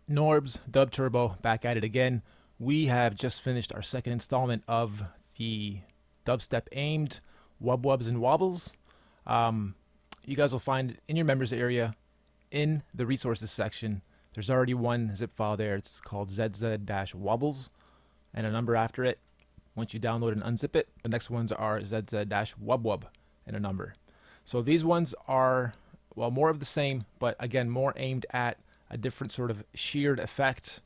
Norbs, DUBturbo, back at it again. We have just finished our second installment of the dubstep aimed WUBWUBs and wobbles. You guys will find in your members area in the resources section, there's already one zip file there. It's called ZZ-wobbles and a number after it. Once you download and unzip it, the next ones are ZZ-WUBWUB and a number. So these ones are, well, more of the same, but again, more aimed at a different sort of sheared effect.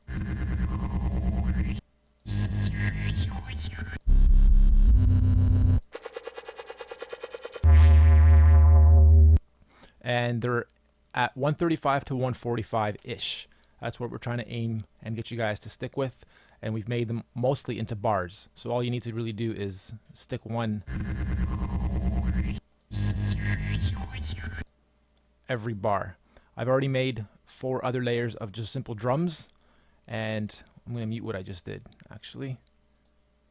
And they're at 135 to 145-ish. That's what we're trying to aim and get you guys to stick with. And we've made them mostly into bars. So all you need to really do is stick one every bar. I've already made 4 other layers of just simple drums. And I'm going to mute what I just did, actually,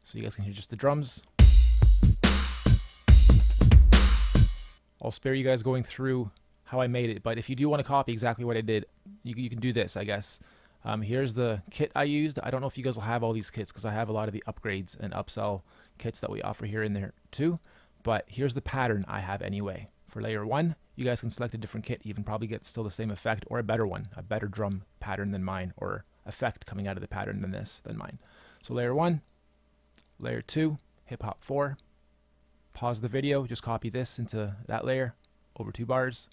so you guys can hear just the drums. I'll spare you guys going through how I made it, but if you do want to copy exactly what I did, you can do this, I guess. Here's the kit I used. I don't know if you guys will have all these kits because I have a lot of the upgrades and upsell kits that we offer here in there too, but here's the pattern I have anyway. For layer 1, you guys can select a different kit, even probably get still the same effect or a better one, a better drum pattern than mine, or effect coming out of the pattern than mine. So layer 1, layer 2, hip hop 4, pause the video, just copy this into that layer over 2 bars.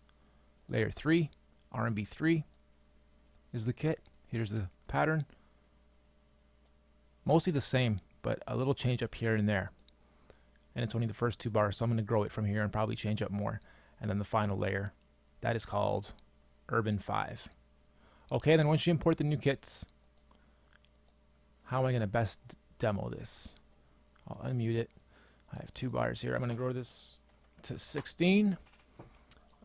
Layer 3, R&B 3 is the kit. Here's the pattern. Mostly the same, but a little change up here and there. And it's only the first 2 bars, so I'm going to grow it from here and probably change up more. And then the final layer, that is called Urban 5. Okay, then once you import the new kits, how am I going to best demo this? I'll unmute it. I have 2 bars here. I'm going to grow this to 16.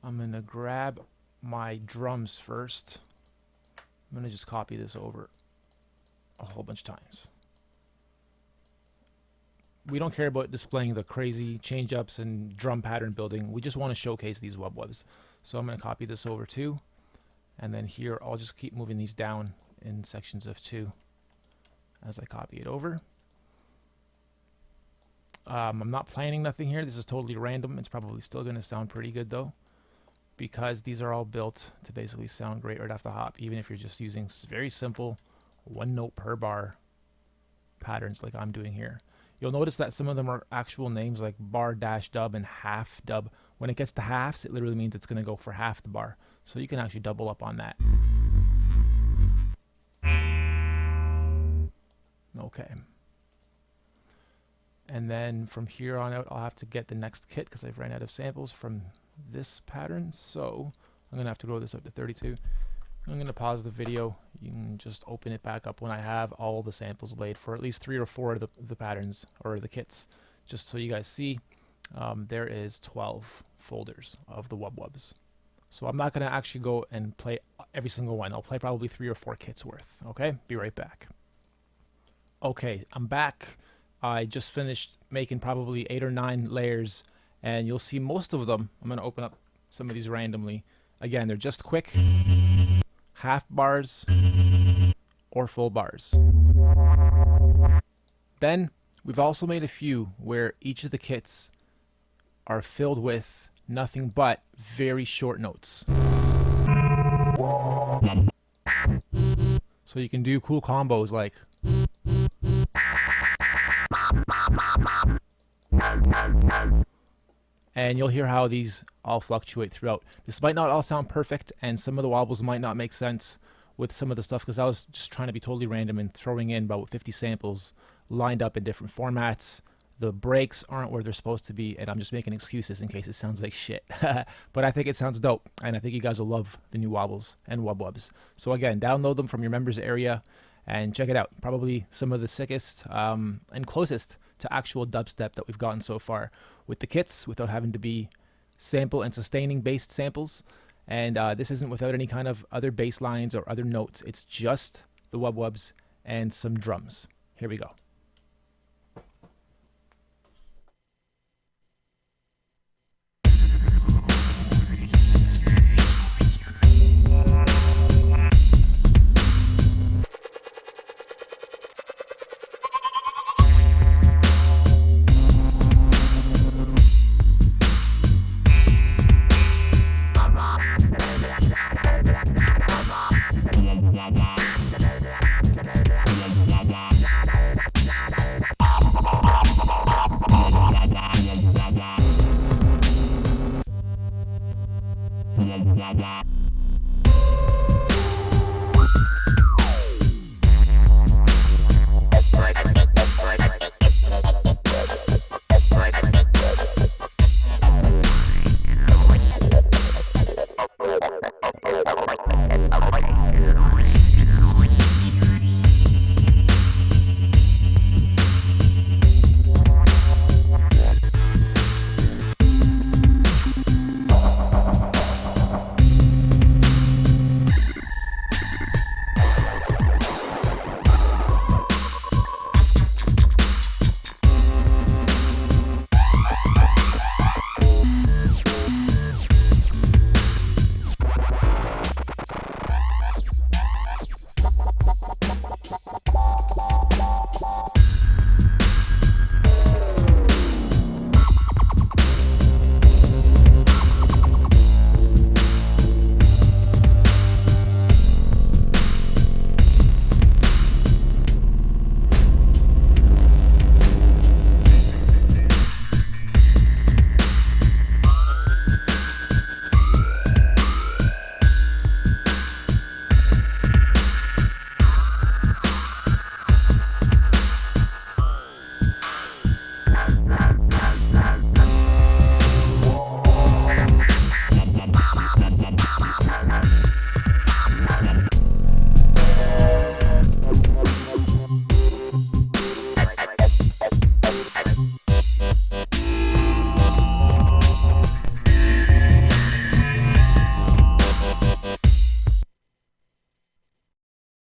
I'm going to grab my drums first. I'm going to just copy this over a whole bunch of times. We don't care about displaying the crazy change-ups and drum pattern building. We just want to showcase these WUBWUBs. So I'm going to copy this over too. And then here, I'll just keep moving these down in sections of 2 as I copy it over. I'm not planning nothing here. This is totally random. It's probably still going to sound pretty good though, because these are all built to basically sound great right off the hop, even if you're just using very simple 1 note per bar patterns like I'm doing here. You'll notice that some of them are actual names like bar-dub and half dub. When it gets to halves, it literally means it's going to go for half the bar. So you can actually double up on that. Okay. And then from here on out, I'll have to get the next kit because I've ran out of samples from this pattern. So I'm going to have to grow this up to 32. I'm going to pause the video. You can just open it back up when I have all the samples laid for at least 3 or 4 of the patterns or the kits, just so you guys see. There is 12 folders of the WUBWUBs. So I'm not going to actually go and play every single one. I'll play probably 3 or 4 kits worth. Okay, be right back. Okay, I'm back. I just finished making probably 8 or 9 layers, and you'll see most of them. I'm going to open up some of these randomly. Again, they're just quick half bars or full bars. Then we've also made a few where each of the kits are filled with nothing but very short notes. So you can do cool combos like and you'll hear how these all fluctuate throughout. This might not all sound perfect, and some of the wobbles might not make sense with some of the stuff, because I was just trying to be totally random and throwing in about 50 samples lined up in different formats. The breaks aren't where they're supposed to be, and I'm just making excuses in case it sounds like shit. But I think it sounds dope, and I think you guys will love the new wobbles and WUBWUBs. So again, download them from your members area and check it out. Probably some of the sickest and closest to actual dubstep that we've gotten so far with the kits, without having to be sample and sustaining based samples. And this isn't without any kind of other bass lines or other notes. It's just the WUBWUBs and some drums. Here we go.